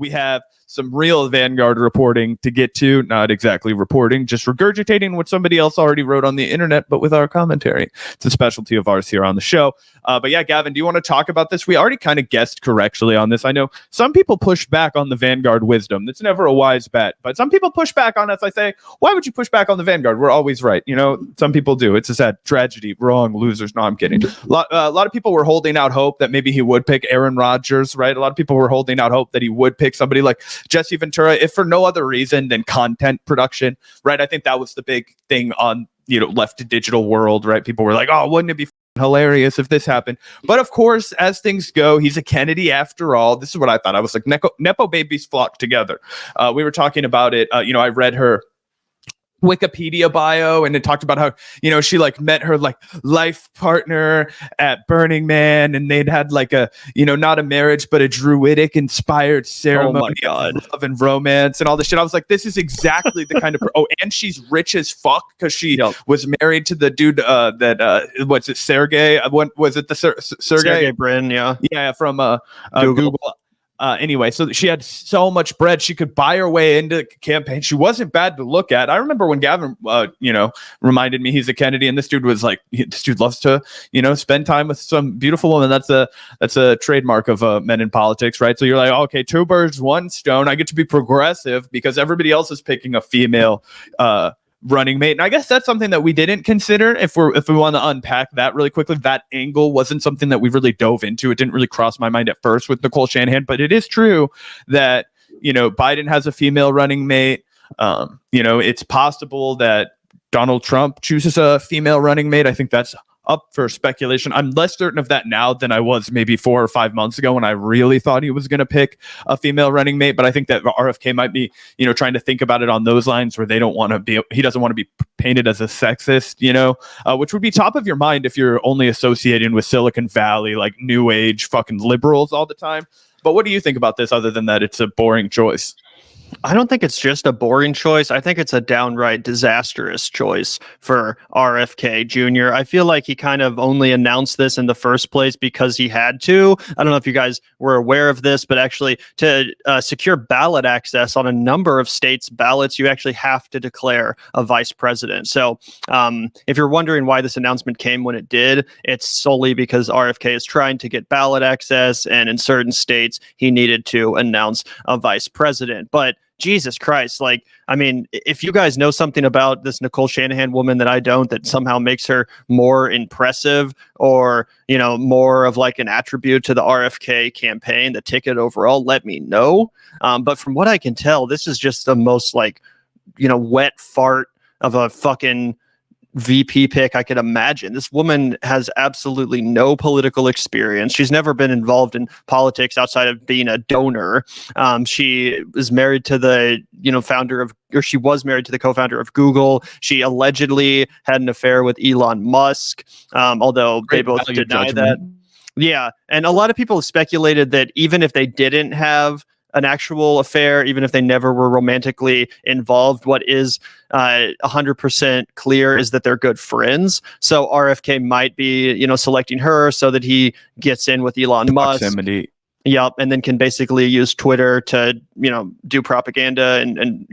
we have some real Vanguard reporting to get to. Not exactly reporting, just regurgitating what somebody else already wrote on the internet, but with our commentary. It's a specialty of ours here on the show. But yeah, Gavin, do you want to talk about this? We already kind of guessed correctly on this. I know some people push back on the Vanguard wisdom. That's never a wise bet, but some people push back on us. I say, why would you push back on the Vanguard? We're always right. You know, some people do. It's a sad tragedy. Wrong, losers. No, I'm kidding. A lot of people were holding out hope that maybe he would pick Aaron Rodgers, right? A lot of people were holding out hope that he would pick somebody like Jesse Ventura, if for no other reason than content production, right? I think that was the big thing on, left to digital world, right? People were like, oh, wouldn't it be hilarious if this happened? But of course, as things go, he's a Kennedy after all. This is what I thought. I was like, Nepo babies flock together. We were talking about it. I read her Wikipedia bio, and it talked about how she like met her like life partner at Burning Man, and they'd had like a not a marriage but a druidic inspired ceremony of love and romance and all this shit. I was like, this is exactly the kind of and she's rich as fuck because she was married to the dude that what's it, Sergey? What was it, the Sergey Brin? Yeah, from Google. Anyway, so she had so much bread, she could buy her way into the campaign. She wasn't bad to look at. I remember when Gavin, reminded me he's a Kennedy, and this dude was like, this dude loves to, spend time with some beautiful woman. That's a trademark of men in politics, right? So you're like, okay, two birds, one stone. I get to be progressive because everybody else is picking a female running mate. And I guess that's something that we didn't consider. If we want to unpack that really quickly, that angle wasn't something that we really dove into. It didn't really cross my mind at first with Nicole Shanahan, but it is true that, Biden has a female running mate. It's possible that Donald Trump chooses a female running mate. I think that's up for speculation. I'm less certain of that now than I was maybe 4 or 5 months ago when I really thought he was going to pick a female running mate. But I think that RFK might be, trying to think about it on those lines where he doesn't want to be painted as a sexist, which would be top of your mind if you're only associating with Silicon Valley, like new age fucking liberals all the time. But what do you think about this other than that it's a boring choice? I don't think it's just a boring choice. I think it's a downright disastrous choice for RFK Jr. I feel like he kind of only announced this in the first place because he had to. I don't know if you guys were aware of this, but actually to secure ballot access on a number of states' ballots, you actually have to declare a vice president. So if you're wondering why this announcement came when it did, it's solely because RFK is trying to get ballot access, and in certain states, he needed to announce a vice president. But Jesus Christ, if you guys know something about this Nicole Shanahan woman that I don't, that somehow makes her more impressive or, more of like an attribute to the RFK campaign, the ticket overall, let me know. But from what I can tell, this is just the most wet fart of a fucking VP pick I could imagine. This woman has absolutely no political experience. She's never been involved in politics outside of being a donor. She was married to the she was married to the co-founder of Google. She allegedly had an affair with Elon Musk, although they both deny that. Yeah, and a lot of people have speculated that even if they didn't have an actual affair, even if they never were romantically involved, what is 100% clear is that they're good friends. So RFK might be, selecting her so that he gets in with Elon Musk. Yep, and then can basically use Twitter to, do propaganda and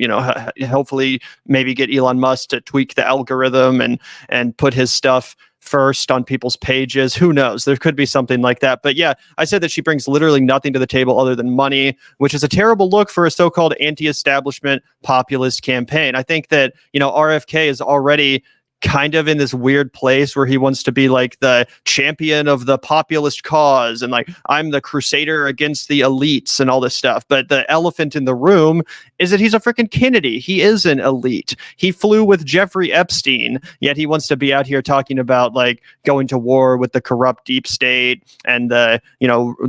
hopefully maybe get Elon Musk to tweak the algorithm and put his stuff first on people's pages. Who knows? There could be something like that. But yeah, I said that she brings literally nothing to the table other than money, which is a terrible look for a so-called anti-establishment populist campaign. I think that, RFK is already kind of in this weird place where he wants to be like the champion of the populist cause and like I'm the crusader against the elites and all this stuff. But the elephant in the room is that he's a freaking Kennedy. He is an elite. He flew with Jeffrey Epstein, yet he wants to be out here talking about like going to war with the corrupt deep state and the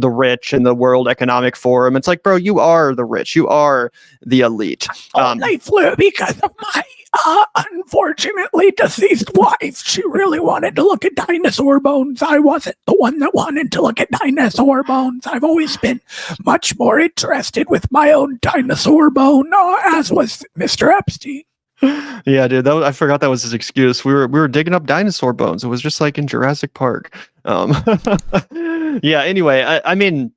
rich and the World Economic Forum. It's like, bro, you are the rich. You are the elite. They flew because of my unfortunately deceased wife. She really wanted to look at dinosaur bones. I wasn't the one that wanted to look at dinosaur bones. I've always been much more interested with my own dinosaur bone, as was Mr. Epstein. Yeah, dude, I forgot that was his excuse. We were digging up dinosaur bones. It was just like in Jurassic Park. Yeah, anyway, I mean,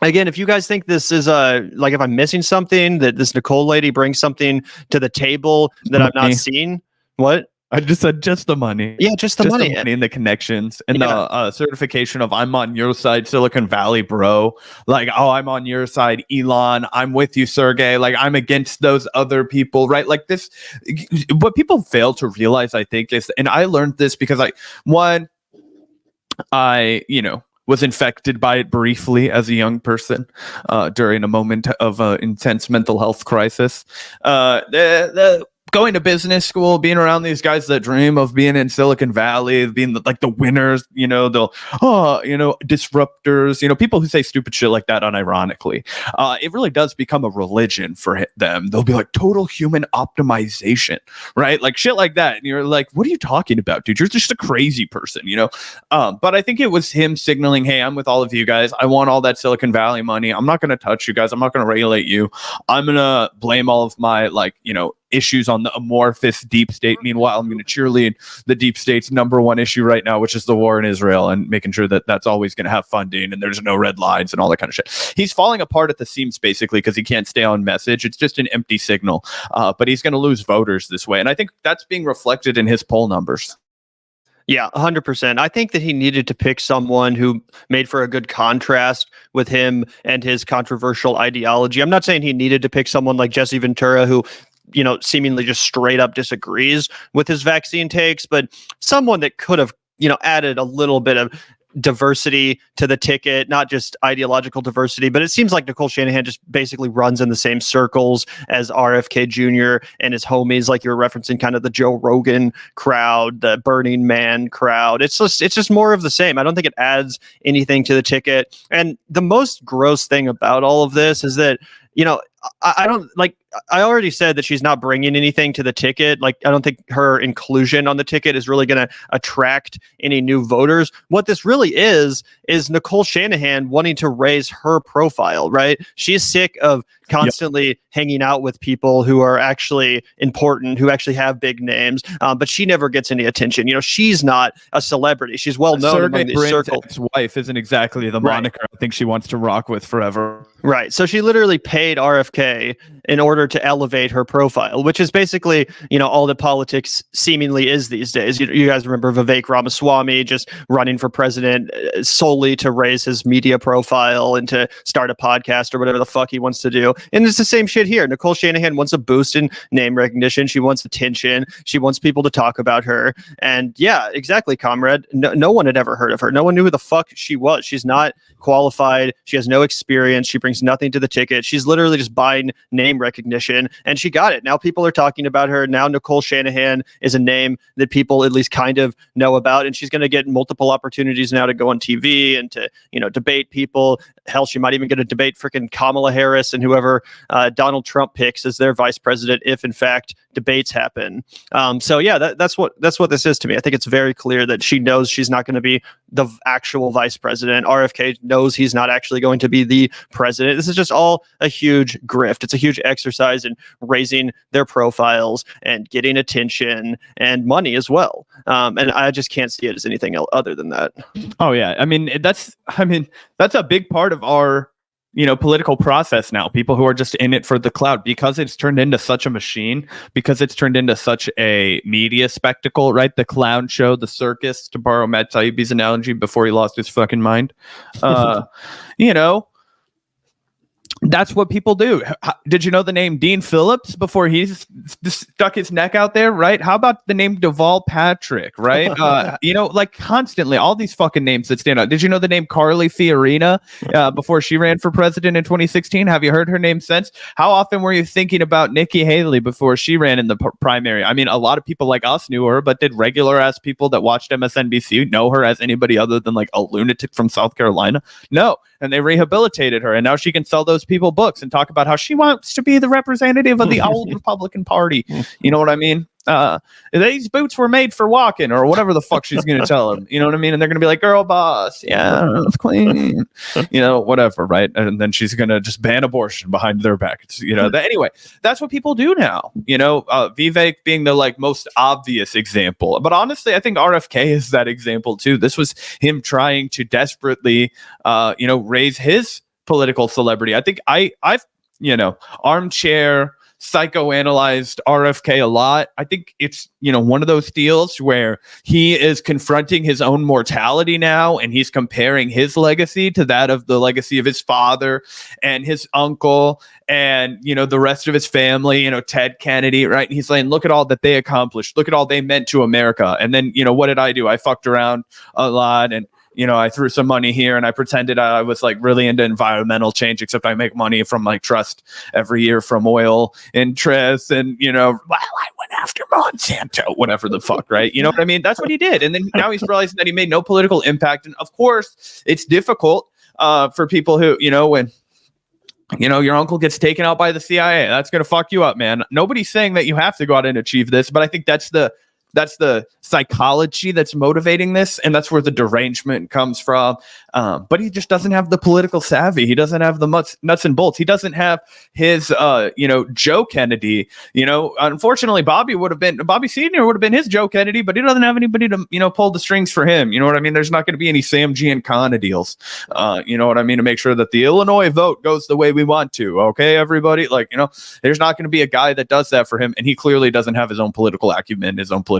again, if you guys think this is like if I'm missing something, that this Nicole lady brings something to the table that I'm not seeing, what? I just said just the money. Yeah, just the money and the connections and the certification of I'm on your side, Silicon Valley, bro. Like, oh, I'm on your side, Elon. I'm with you, Sergey. Like, I'm against those other people, right? Like this. What people fail to realize, I think, is, and I learned this because I was infected by it briefly as a young person during a moment of intense mental health crisis. The going to business school, being around these guys that dream of being in Silicon Valley, being like the winners, disruptors, people who say stupid shit like that unironically. It really does become a religion for them. They'll be like total human optimization, right? Like shit like that. And you're like, what are you talking about, dude? You're just a crazy person, But I think it was him signaling, hey, I'm with all of you guys. I want all that Silicon Valley money. I'm not going to touch you guys. I'm not going to regulate you. I'm going to blame all of my issues on the amorphous deep state. Meanwhile, I'm going to cheerlead the deep state's number one issue right now, which is the war in Israel, and making sure that that's always going to have funding and there's no red lines and all that kind of shit. He's falling apart at the seams basically because he can't stay on message. It's just an empty signal, but he's going to lose voters this way. And I think that's being reflected in his poll numbers. Yeah, 100%. I think that he needed to pick someone who made for a good contrast with him and his controversial ideology. I'm not saying he needed to pick someone like Jesse Ventura, who seemingly just straight up disagrees with his vaccine takes, but someone that could have, added a little bit of diversity to the ticket, not just ideological diversity, but it seems like Nicole Shanahan just basically runs in the same circles as RFK Jr. and his homies, like you were referencing, kind of the Joe Rogan crowd, the Burning Man crowd. It's just more of the same. I don't think it adds anything to the ticket. And the most gross thing about all of this is that, I don't like, I already said that she's not bringing anything to the ticket. Like, I don't think her inclusion on the ticket is really going to attract any new voters. What this really is Nicole Shanahan wanting to raise her profile, right? She's sick of constantly hanging out with people who are actually important, who actually have big names, but she never gets any attention. She's not a celebrity. She's well known among these circles. His wife isn't exactly the moniker I think she wants to rock with forever. Right. So she literally paid RFK in order to elevate her profile, which is basically, all that politics seemingly is these days. You guys remember Vivek Ramaswamy just running for president solely to raise his media profile and to start a podcast or whatever the fuck he wants to do. And it's the same shit here. Nicole Shanahan wants a boost in name recognition. She wants attention. She wants people to talk about her. And yeah, exactly, comrade. No one had ever heard of her. No one knew who the fuck she was. She's not qualified. She has no experience. She brings nothing to the ticket. She's literally just buying name recognition, and she got it. Now people are talking about her. Now Nicole Shanahan is a name that people at least kind of know about, and she's going to get multiple opportunities now to go on TV and to, debate people. Hell, she might even get a debate freaking Kamala Harris and whoever Donald Trump picks as their vice president, if in fact debates happen. So yeah, that's what this is to me. I think it's very clear that she knows she's not going to be the actual vice president. RFK knows he's not actually going to be the president. This is just all a huge grift. It's a huge exercise in raising their profiles and getting attention and money as well. And I just can't see it as anything other than that. Oh yeah. That's a big part of our political process now. People who are just in it for the clout, because it's turned into such a machine, because it's turned into such a media spectacle, right? The clown show, the circus, to borrow Matt Taibbi's analogy before he lost his fucking mind. That's what people do. Did you know the name Dean Phillips before he stuck his neck out there, right? How about the name Deval Patrick, right? Constantly, all these fucking names that stand out. Did you know the name Carly Fiorina before she ran for president in 2016? Have you heard her name since? How often were you thinking about Nikki Haley before she ran in the primary? A lot of people like us knew her, but did regular ass people that watched MSNBC know her as anybody other than like a lunatic from South Carolina? No. And they rehabilitated her, and now she can sell those people books and talk about how she wants to be the representative of the old Republican Party. You know what I mean? These boots were made for walking, or whatever the fuck she's going to tell them. You know what I mean? And they're going to be like, girl boss, yeah, it's clean, whatever, right? And then she's going to just ban abortion behind their back. Anyway, that's what people do now. Vivek being the most obvious example. But honestly, I think RFK is that example too. This was him trying to desperately, raise his political celebrity. I think I've armchair psychoanalyzed RFK a lot. I think it's, one of those deals where he is confronting his own mortality now, and he's comparing his legacy to that of the legacy of his father and his uncle and, the rest of his family, Ted Kennedy, right? And he's saying, look at all that they accomplished. Look at all they meant to America. And then, what did I do? I fucked around a lot, and I threw some money here and I pretended I was like really into environmental change, except I make money from like trust every year from oil interests. And, I went after Monsanto, whatever the fuck, right? You know what I mean? That's what he did. And then now he's realizing that he made no political impact. And of course, it's difficult for people who, when your uncle gets taken out by the CIA, that's going to fuck you up, man. Nobody's saying that you have to go out and achieve this, but I think that's the psychology that's motivating this, and that's where the derangement comes from. But he just doesn't have the political savvy. He doesn't have the nuts and bolts. He doesn't have his, Joe Kennedy. Unfortunately, Bobby Senior would have been his Joe Kennedy, but he doesn't have anybody to, pull the strings for him. You know what I mean? There's not going to be any Sam Giancana deals. You know what I mean? To make sure that the Illinois vote goes the way we want to. Okay, everybody. There's not going to be a guy that does that for him, and he clearly doesn't have his own political acumen, his own political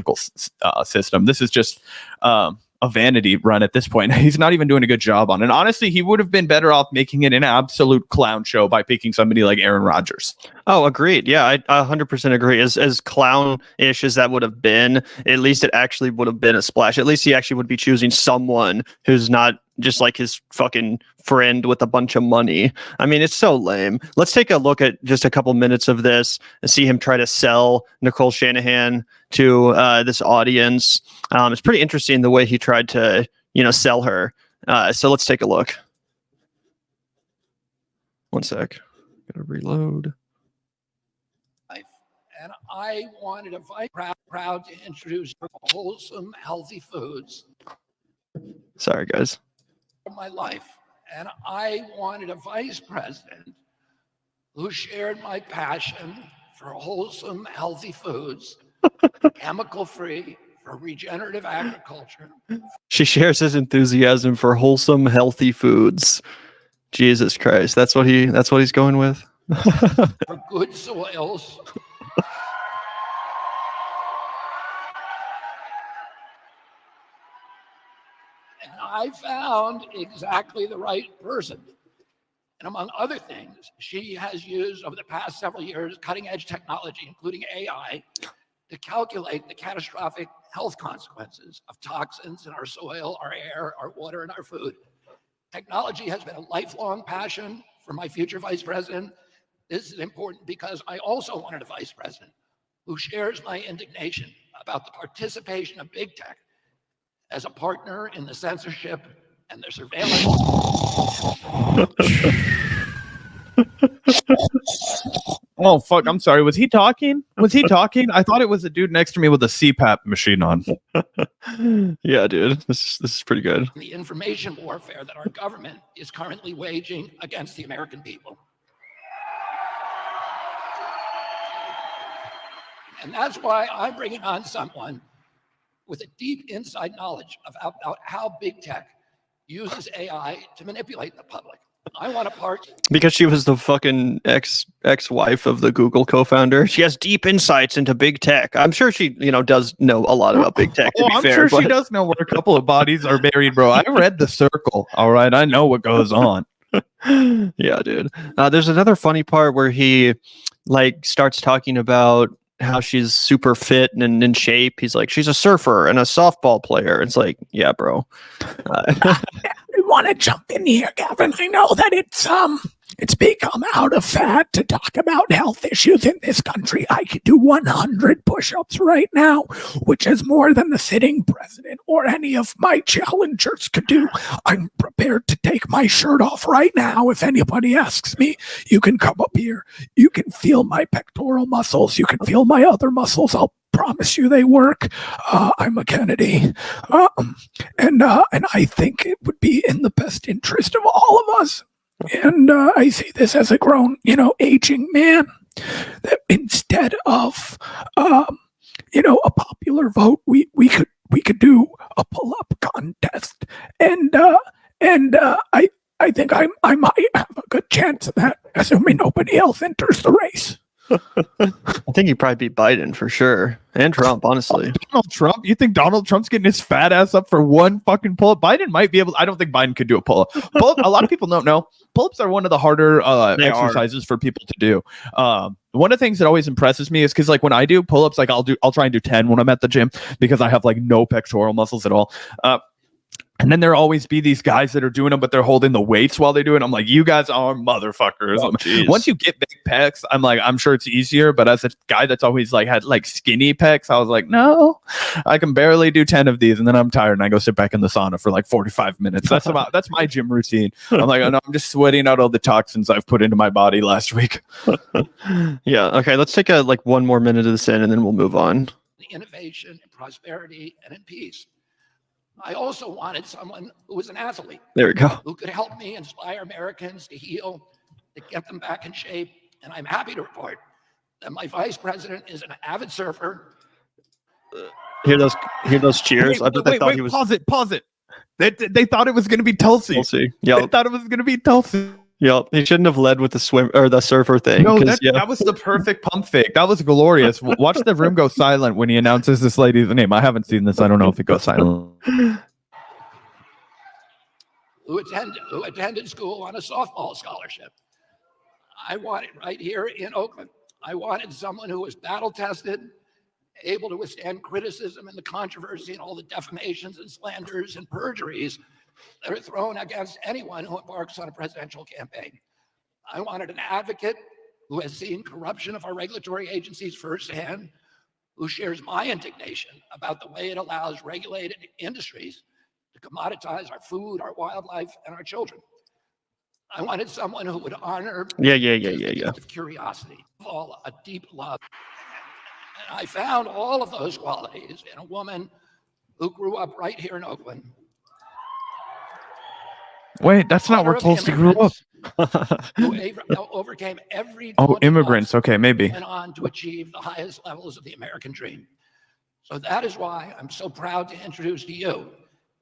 system. This is just a vanity run at this point. He's not even doing a good job on it. And honestly, he would have been better off making it an absolute clown show by picking somebody like Aaron Rodgers. Oh, agreed. Yeah, I 100% agree. As clown-ish as that would have been, at least it actually would have been a splash. At least he actually would be choosing someone who's not just like his fucking friend with a bunch of money. I mean, it's so lame. Let's take a look at just a couple minutes of this and see him try to sell Nicole Shanahan to this audience. It's pretty interesting the way he tried to, sell her. So let's take a look. One sec. Gotta reload. And I wanted to fight proud to introduce wholesome, healthy foods. Sorry, guys. My life, and I wanted a vice president who shared my passion for wholesome, healthy foods, chemical-free, for regenerative agriculture. She shares his enthusiasm for wholesome, healthy foods. Jesus Christ, that's what he's going with. For good soils. I found exactly the right person. And among other things, she has used over the past several years cutting-edge technology, including AI, to calculate the catastrophic health consequences of toxins in our soil, our air, our water, and our food. Technology has been a lifelong passion for my future vice president. This is important because I also wanted a vice president who shares my indignation about the participation of big tech as a partner in the censorship and the surveillance. Oh, fuck. I'm sorry. Was he talking? I thought it was a dude next to me with a CPAP machine on. Yeah, dude. This is pretty good. The information warfare that our government is currently waging against the American people. And that's why I'm bringing on someone with a deep inside knowledge about how big tech uses AI to manipulate the public. I want a part because she was the fucking ex-wife of the Google co-founder. She has deep insights into big tech. I'm sure she, does know a lot about big tech. I'm sure she does know where a couple of bodies are buried, bro. I read The Circle. All right, I know what goes on. Yeah, dude. There's another funny part where he starts talking about how she's super fit and in shape. He's like, she's a surfer and a softball player. It's like, yeah, bro. I want to jump in here, Gavin. I know that it's become out of fat to talk about health issues in this country. I could do 100 push-ups right now, which is more than the sitting president or any of my challengers could do. I'm prepared to take my shirt off right now. If anybody asks me, you can come up here. You can feel my pectoral muscles. You can feel my other muscles. I'll promise you they work. I'm a Kennedy. And I think it would be in the best interest of all of us. And I see this as a grown, aging man, that instead of, a popular vote, we could do a pull-up contest. And I think I might have a good chance of that, assuming nobody else enters the race. I think he'd probably beat Biden for sure, and Trump, honestly. Donald Trump? You think Donald Trump's getting his fat ass up for one fucking pull-up? Biden might be able. I don't think Biden could do a pull-up. A lot of people don't know pull-ups are one of the harder exercises for people to do. One of the things that always impresses me is because like when I do pull-ups, like I'll try and do 10 when I'm at the gym because I have like no pectoral muscles at all. And then there'll always be these guys that are doing them, but they're holding the weights while they do it. I'm like, you guys are motherfuckers. Once you get big pecs, I'm sure it's easier. But as a guy that's always like had like skinny pecs, I was like, no, I can barely do 10 of these. And then I'm tired and I go sit back in the sauna for like 45 minutes. That's my gym routine. I'm like, oh, no, I'm just sweating out all the toxins I've put into my body last week. Yeah. Okay. Let's take one more minute of this in and then we'll move on. Innovation, in prosperity, and in peace. I also wanted someone who was an athlete. There we go. Who could help me inspire Americans to heal, to get them back in shape. And I'm happy to report that my vice president is an avid surfer. Hear those cheers. I thought he was. Pause it. They thought it was going to be Tulsi. Yeah. They thought it was going to be Tulsi. Yep, he shouldn't have led with the swim or the surfer thing. No, that was the perfect pump fake. That was glorious. Watch the room go silent when he announces this lady's name. I haven't seen this. I don't know if it goes silent. Who attended school on a softball scholarship. I wanted right here in Oakland. I wanted someone who was battle tested, able to withstand criticism and the controversy and all the defamations and slanders and perjuries that are thrown against anyone who embarks on a presidential campaign. I wanted an advocate who has seen corruption of our regulatory agencies firsthand, who shares my indignation about the way it allows regulated industries to commoditize our food, our wildlife, and our children. I wanted someone who would honor of curiosity, all a deep love. And I found all of those qualities in a woman who grew up right here in Oakland. Wait, that's not where Tulsi grew up. Who overcame every immigrants. Okay, maybe. Went on to achieve the highest levels of the American dream. So that is why I'm so proud to introduce to you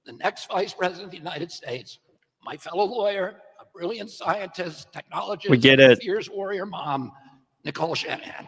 the next Vice President of the United States, my fellow lawyer, a brilliant scientist, technologist, we get it. Fierce warrior mom, Nicole Shanahan.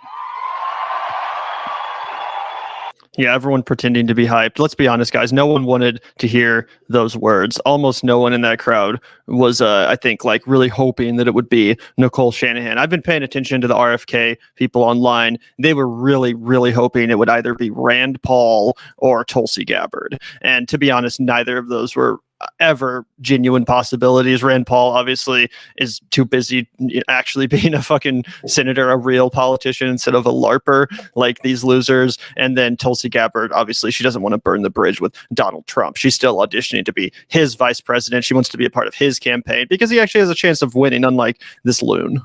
Yeah, everyone pretending to be hyped. Let's be honest, guys. No one wanted to hear those words. Almost no one in that crowd was, I think, like really hoping that it would be Nicole Shanahan. I've been paying attention to the RFK people online. They were really, really hoping it would either be Rand Paul or Tulsi Gabbard. And to be honest, neither of those were ever genuine possibilities. Rand Paul obviously is too busy actually being a fucking senator, a real politician instead of a LARPer like these losers. And then Tulsi Gabbard, obviously she doesn't want to burn the bridge with Donald Trump. She's still auditioning to be his vice president. She wants to be a part of his campaign because he actually has a chance of winning, unlike this loon.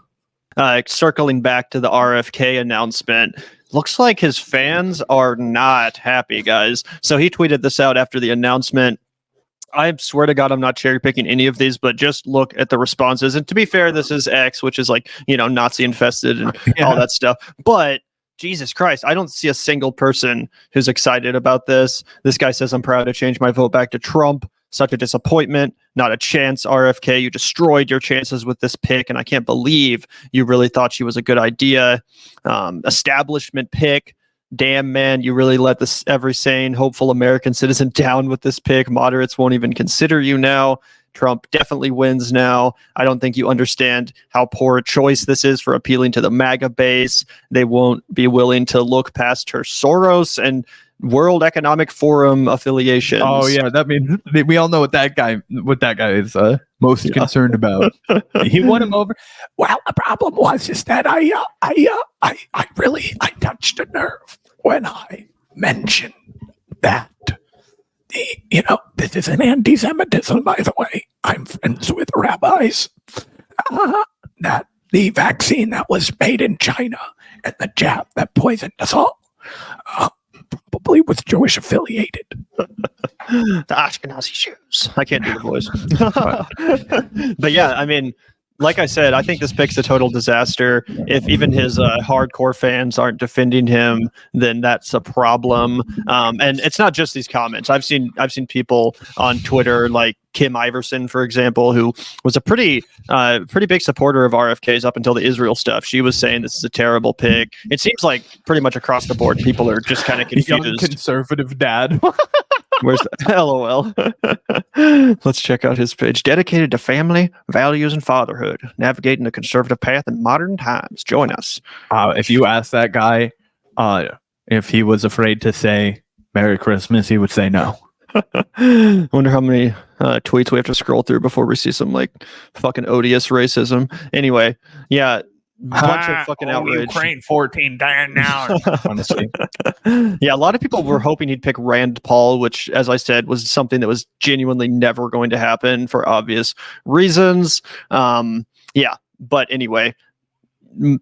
Circling back to the RFK announcement, looks like his fans are not happy, guys. So he tweeted this out after the announcement. I swear to God, I'm not cherry picking any of these, but just look at the responses. And to be fair, this is X, which is like, Nazi infested and all that stuff. But Jesus Christ, I don't see a single person who's excited about this. This guy says, I'm proud to change my vote back to Trump. Such a disappointment. Not a chance, RFK. You destroyed your chances with this pick. And I can't believe you really thought she was a good idea. Establishment pick. Damn, man, you really let this every sane, hopeful American citizen down with this pick. Moderates won't even consider you now. Trump definitely wins now. I don't think you understand how poor a choice this is for appealing to the MAGA base. They won't be willing to look past her Soros and World Economic Forum affiliations. Oh yeah, that means we all know what that guy is most concerned about. He won him over. Well, the problem was that I really touched a nerve when I mentioned that this is an anti-Semitism, by the way. I'm friends with rabbis. That the vaccine that was made in China and the jab that poisoned us all probably was Jewish affiliated. The Ashkenazi Jews. I can't do the voice. But yeah, I mean, like I said, I think this pick's a total disaster. If even his hardcore fans aren't defending him, then that's a problem. And it's not just these comments. I've seen people on Twitter like Kim Iverson, for example, who was a pretty big supporter of RFK's up until the Israel stuff. She was saying this is a terrible pick. It seems like pretty much across the board, people are just kind of confused. Young conservative dad. Where's the LOL? Let's check out his page. Dedicated to family, values, and fatherhood, navigating the conservative path in modern times. Join us. If you ask that guy if he was afraid to say Merry Christmas, he would say no. I wonder how many tweets we have to scroll through before we see some like fucking odious racism. Anyway, yeah. Bunch of fucking outrage. Ukraine 14 dying now. Honestly. Yeah, a lot of people were hoping he'd pick Rand Paul, which, as I said, was something that was genuinely never going to happen for obvious reasons. Yeah, but anyway,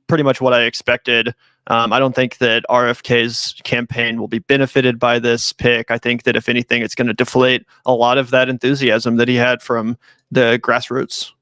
pretty much what I expected. I don't think that RFK's campaign will be benefited by this pick. I think that if anything, it's going to deflate a lot of that enthusiasm that he had from the grassroots.